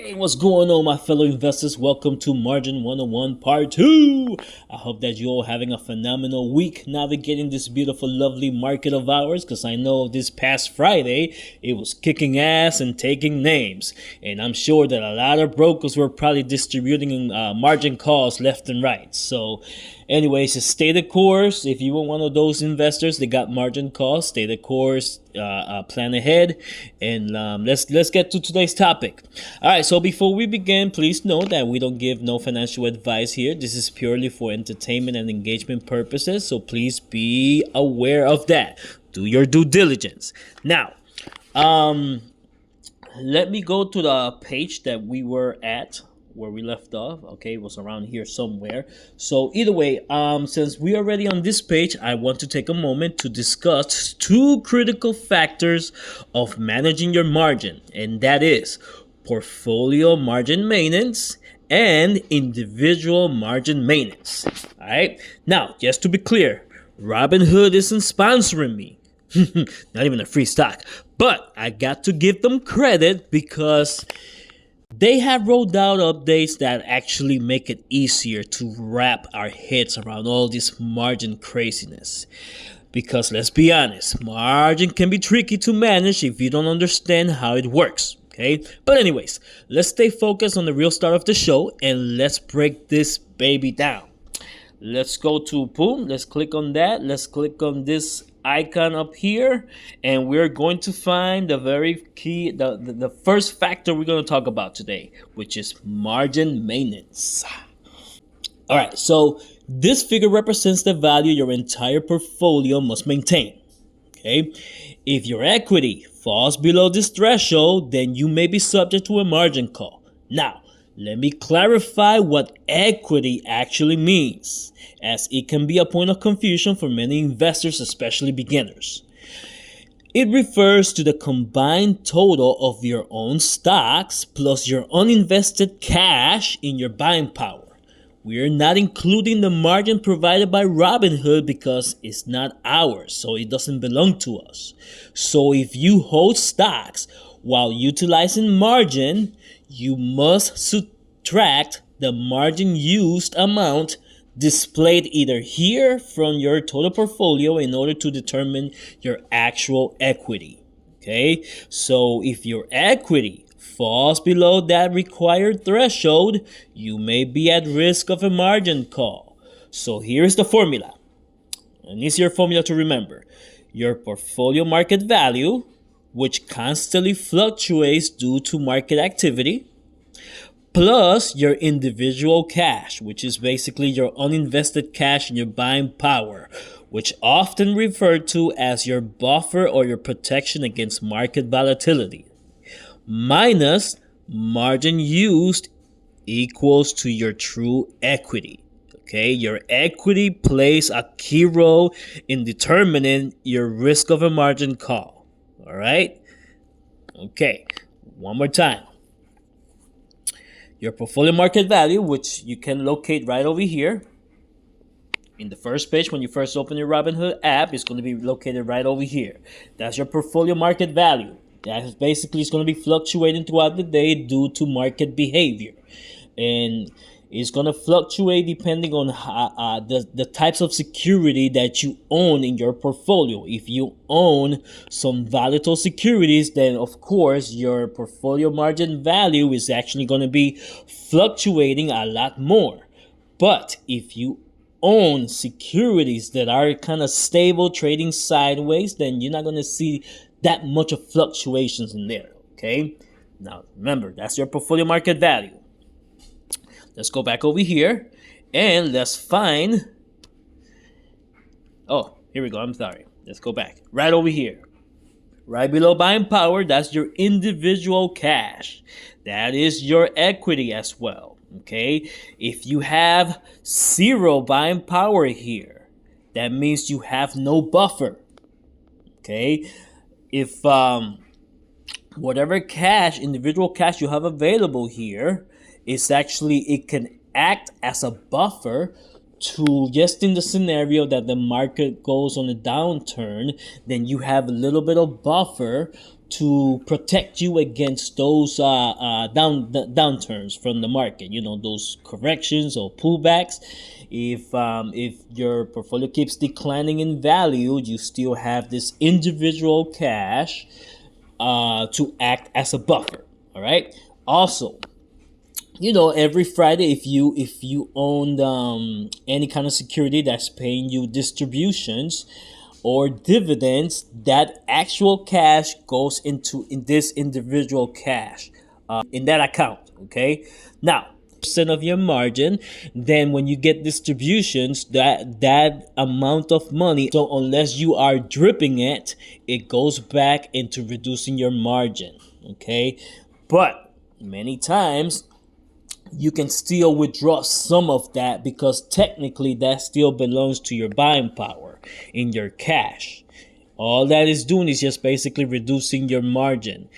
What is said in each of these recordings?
Hey, what's going on, my fellow investors? Welcome to Margin 101 Part 2. I hope that you're all having a phenomenal week navigating this beautiful, lovely market of ours, because I know this past Friday, it was kicking ass and taking names. And I'm sure that a lot of brokers were probably distributing margin calls left and right. So anyways, just stay the course. If you were one of those investors that got margin calls, stay the course, plan ahead, and let's get to today's topic. All right, so before we begin, please note that we don't give no financial advice here. This is purely for entertainment and engagement purposes, so please be aware of that. Do your due diligence. Now, let me go to the page that we were at, where we left off. Okay, it was around here somewhere. So either way, since we're already on this page, I want to take a moment to discuss two critical factors of managing your margin, and that is portfolio margin maintenance and individual margin maintenance. All right, now just to be clear, Robinhood isn't sponsoring me. Not even a free stock, but I got to give them credit because they have rolled out updates that actually make it easier to wrap our heads around all this margin craziness. Because let's be honest, margin can be tricky to manage if you don't understand how it works. Okay, but anyways, let's stay focused on the real start of the show and let's break this baby down. Let's go to boom. Let's click on that. Let's click on this icon up here, and we're going to find the very key, the first factor we're going to talk about today, which is margin maintenance. All right, so this figure represents the value your entire portfolio must maintain. Okay, if your equity falls below this threshold, then you may be subject to a margin call. Now, let me clarify what equity actually means, as it can be a point of confusion for many investors, especially beginners. It refers to the combined total of your own stocks plus your uninvested cash in your buying power. We are not including the margin provided by Robinhood because it's not ours, so it doesn't belong to us. So if you hold stocks while utilizing margin, you must subtract the margin used amount displayed either here from your total portfolio in order to determine your actual equity. Okay, so if your equity falls below that required threshold, you may be at risk of a margin call. So here's the formula, an easier formula to remember. Your portfolio market value, which constantly fluctuates due to market activity, plus your individual cash, which is basically your uninvested cash in your buying power, which often referred to as your buffer or your protection against market volatility, minus margin used equals to your true equity. Okay, your equity plays a key role in determining your risk of a margin call. All right. Okay, one more time. Your portfolio market value, which you can locate right over here in the first page when you first open your Robinhood app, is going to be located right over here. That's your portfolio market value. That basically is going to be fluctuating throughout the day due to market behavior, and it's going to fluctuate depending on the types of security that you own in your portfolio. If you own some volatile securities, then of course your portfolio margin value is actually going to be fluctuating a lot more. But if you own securities that are kind of stable, trading sideways, then you're not going to see that much of fluctuations in there. Okay, now remember, that's your portfolio market value. Let's go back over here and let's find, oh, here we go, I'm sorry, let's go back right over here, right below buying power. That's your individual cash. That is your equity as well. Okay, if you have zero buying power here, that means you have no buffer. Okay, if whatever cash, individual cash you have available here, is actually, it can act as a buffer to, just in the scenario that the market goes on a downturn, then you have a little bit of buffer to protect you against those downturns from the market. You know, those corrections or pullbacks. If your portfolio keeps declining in value, you still have this individual cash to act as a buffer. All right. Also, you know, every Friday, if you own any kind of security that's paying you distributions or dividends, that actual cash goes into in this individual cash in that account. Okay, now percent of your margin, then when you get distributions, that amount of money, so unless you are dripping it, it goes back into reducing your margin. Okay, but many times you can still withdraw some of that because technically that still belongs to your buying power in your cash. All that is doing is just basically reducing your margin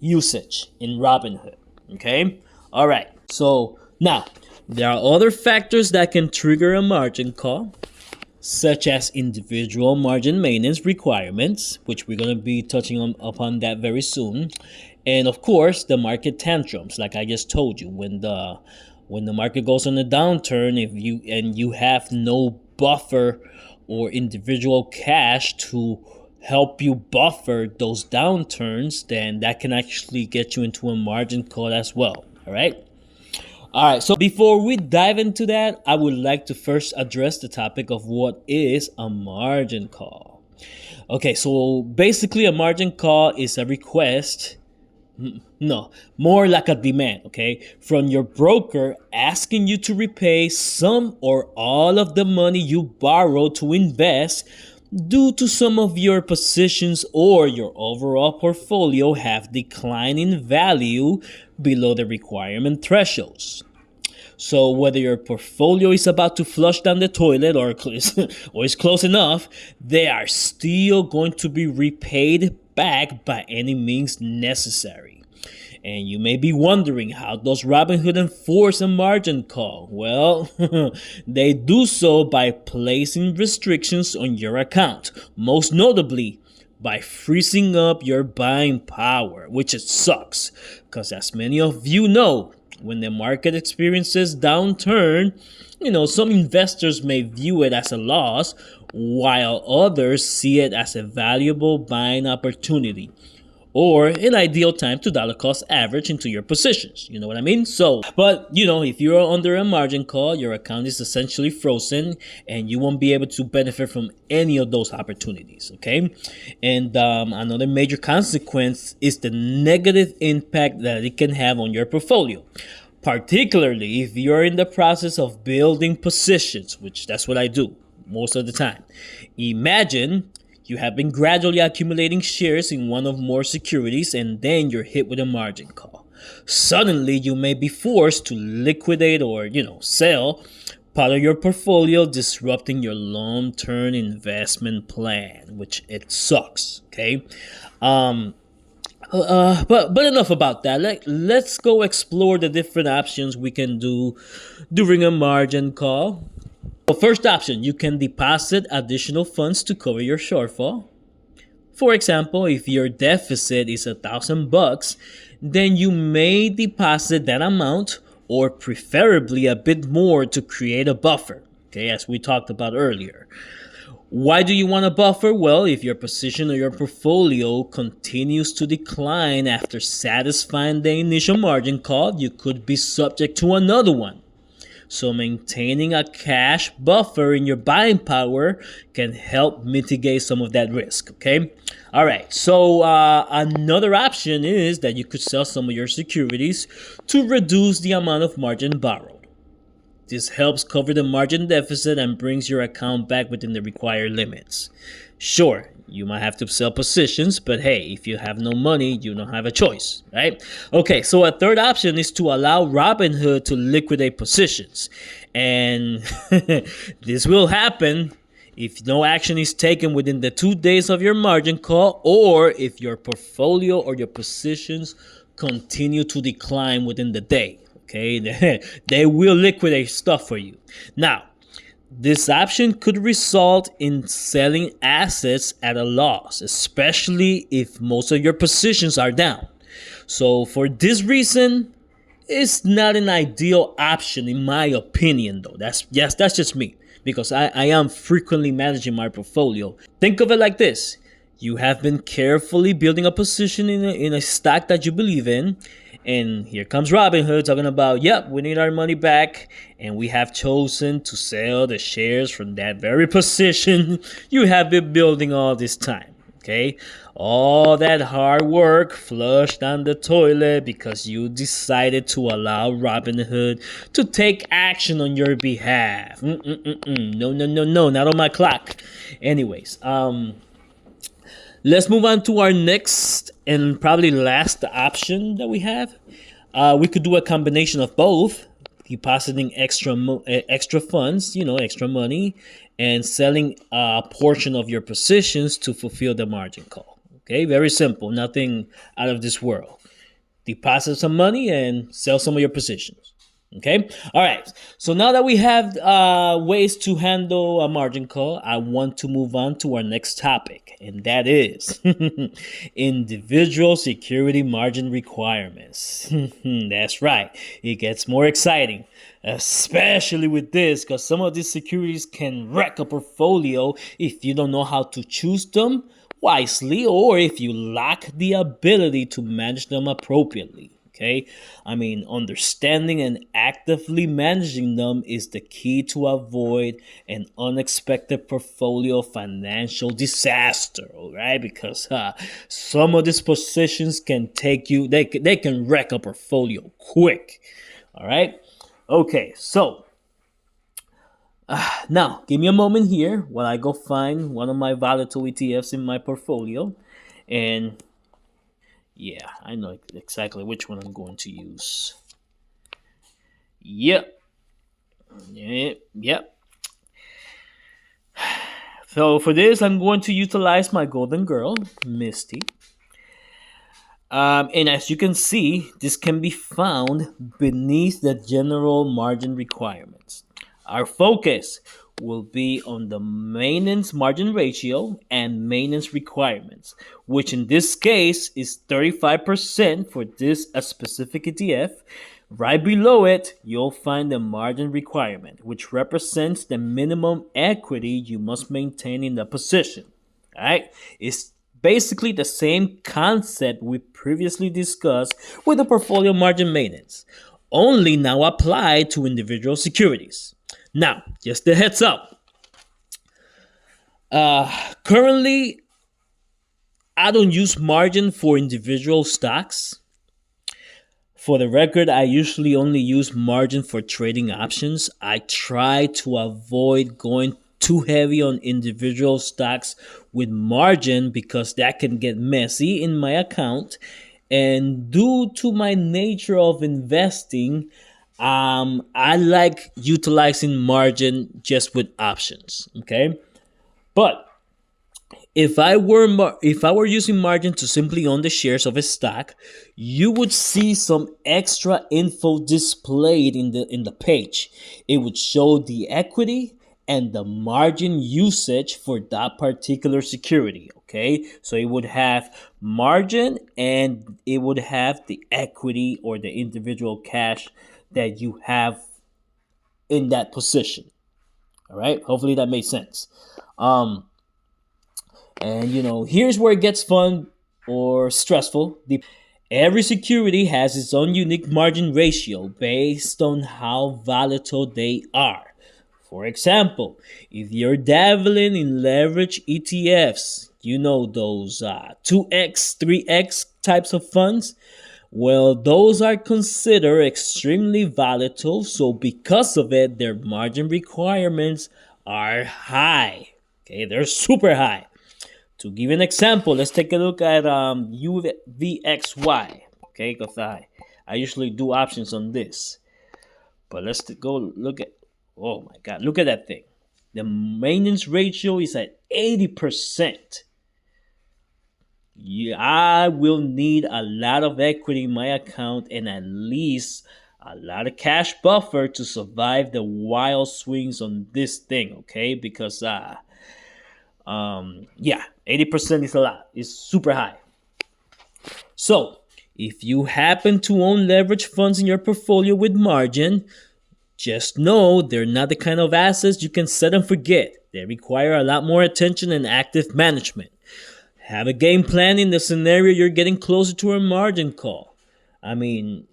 usage in Robinhood. Okay? All right. So now there are other factors that can trigger a margin call, such as individual margin maintenance requirements, which we're going to be touching upon that very soon. And of course, the market tantrums, like I just told you, when the market goes on a downturn, if you have no buffer or individual cash to help you buffer those downturns, then that can actually get you into a margin call as well. All right. All right, so before we dive into that, I would like to first address the topic of what is a margin call. Okay, so basically a margin call is a request, no, more like a demand, okay, from your broker asking you to repay some or all of the money you borrowed to invest due to some of your positions or your overall portfolio have declined in value below the requirement thresholds. So whether your portfolio is about to flush down the toilet or is close enough, they are still going to be repaid back by any means necessary. And you may be wondering, how does Robinhood enforce a margin call? Well, they do so by placing restrictions on your account, most notably by freezing up your buying power, which it sucks, because as many of you know, when the market experiences downturn, you know, some investors may view it as a loss, while others see it as a valuable buying opportunity or an ideal time to dollar cost average into your positions. You know what I mean? So, but you know, if you're under a margin call, your account is essentially frozen and you won't be able to benefit from any of those opportunities. Okay. And another major consequence is the negative impact that it can have on your portfolio, particularly if you're in the process of building positions, which that's what I do most of the time. Imagine you have been gradually accumulating shares in one or more securities, and then you're hit with a margin call. Suddenly, you may be forced to liquidate or, sell part of your portfolio, disrupting your long-term investment plan, which it sucks. Okay. But enough about that. Let's go explore the different options we can do during a margin call. So first option, you can deposit additional funds to cover your shortfall. For example, if your deficit is $1,000, then you may deposit that amount, or preferably a bit more, to create a buffer. Okay, as we talked about earlier. Why do you want a buffer? Well, if your position or your portfolio continues to decline after satisfying the initial margin call, you could be subject to another one. So maintaining a cash buffer in your buying power can help mitigate some of that risk, okay? All right, so another option is that you could sell some of your securities to reduce the amount of margin borrowed. This helps cover the margin deficit and brings your account back within the required limits. Sure, you might have to sell positions, but hey, if you have no money, you don't have a choice, right? Okay, so a third option is to allow Robinhood to liquidate positions. And this will happen if no action is taken within the 2 days of your margin call, or if your portfolio or your positions continue to decline within the day. Okay, they will liquidate stuff for you. Now, This option could result in selling assets at a loss, especially if most of your positions are down. So, for this reason, it's not an ideal option in my opinion, though. That's just me because I am frequently managing my portfolio. Think of it like this: you have been carefully building a position in a stock that you believe in, and here comes Robinhood talking about, yep, we need our money back, and we have chosen to sell the shares from that very position you have been building all this time. Okay, all that hard work flushed down the toilet because you decided to allow Robinhood to take action on your behalf. No, no, no, no, not on my clock. Anyways, let's move on to our next and probably last option that we have. We could do a combination of both, depositing extra funds, extra money, and selling a portion of your positions to fulfill the margin call. Okay, very simple, nothing out of this world. Deposit some money and sell some of your positions. Okay, all right. So now that we have ways to handle a margin call, I want to move on to our next topic, and that is individual security margin requirements. That's right, it gets more exciting, especially with this, because some of these securities can wreck a portfolio if you don't know how to choose them wisely or if you lack the ability to manage them appropriately. Okay, I mean, understanding and actively managing them is the key to avoid an unexpected portfolio financial disaster. All right, because some of these positions can take you, they can wreck a portfolio quick. All right, okay, so now give me a moment here while I go find one of my volatile ETFs in my portfolio, and yeah, I know exactly which one I'm going to use. Yep. Yep. So for this, I'm going to utilize my golden girl, Misty. And as you can see, this can be found beneath the general margin requirements. Our focus will be on the maintenance margin ratio and maintenance requirements, which in this case is 35% for this a specific ETF. Right below it, you'll find the margin requirement, which represents the minimum equity you must maintain in the position. All right, it's basically the same concept we previously discussed with the portfolio margin maintenance, only now applied to individual securities. Now, just a heads up. Currently, I don't use margin for individual stocks. For the record, I usually only use margin for trading options. I try to avoid going too heavy on individual stocks with margin because that can get messy in my account. And due to my nature of investing, I like utilizing margin just with options. Okay, but if I were using margin to simply own the shares of a stock, you would see some extra info displayed in the page. It would show the equity and the margin usage for that particular security. Okay, so it would have margin and it would have the equity or the individual cash that you have in that position. All right, hopefully that makes sense. And here's where it gets fun or stressful. Every security has its own unique margin ratio based on how volatile they are. For example, if you're dabbling in leverage ETFs, those 2x, 3x types of funds, well, those are considered extremely volatile, so because of it, their margin requirements are high. Okay, they're super high. To give an example, let's take a look at UVXY. Okay, because I usually do options on this. But let's go look at, oh my God, look at that thing. The maintenance ratio is at 80%. Yeah, I will need a lot of equity in my account and at least a lot of cash buffer to survive the wild swings on this thing, okay? Because yeah, 80% is a lot. It's super high. So, if you happen to own leverage funds in your portfolio with margin, just know they're not the kind of assets you can set and forget. They require a lot more attention and active management. Have a game plan in the scenario you're getting closer to a margin call. I mean,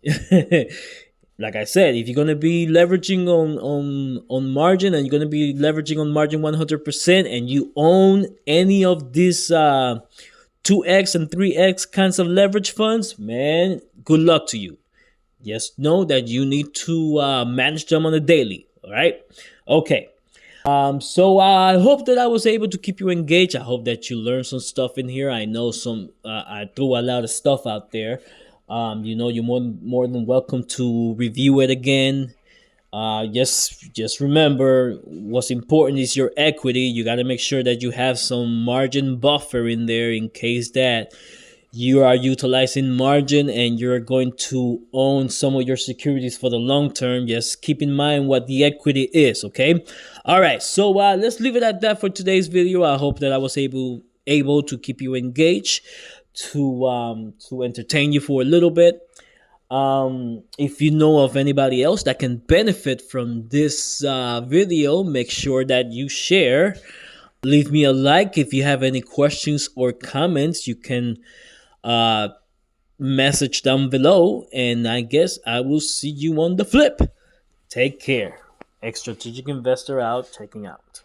like I said, if you're gonna be leveraging on margin and you're gonna be leveraging on margin 100%, and you own any of these 2x and 3x kinds of leverage funds, man, good luck to you. Just know that you need to manage them on a daily. All right. Okay. So I hope that I was able to keep you engaged. I hope that you learned some stuff in here. I know I threw a lot of stuff out there. You're more than welcome to review it again. Just remember, what's important is your equity. You got to make sure that you have some margin buffer in there in case that you are utilizing margin and you're going to own some of your securities for the long term. Just keep in mind what the equity is. Okay. All right. So let's leave it at that for today's video. I hope that I was able to keep you engaged, to entertain you for a little bit. If you know of anybody else that can benefit from this video, make sure that you share. Leave me a like. If you have any questions or comments, you can message down below, and I guess I will see you on the flip. Take care. Strategic Investor out, checking out.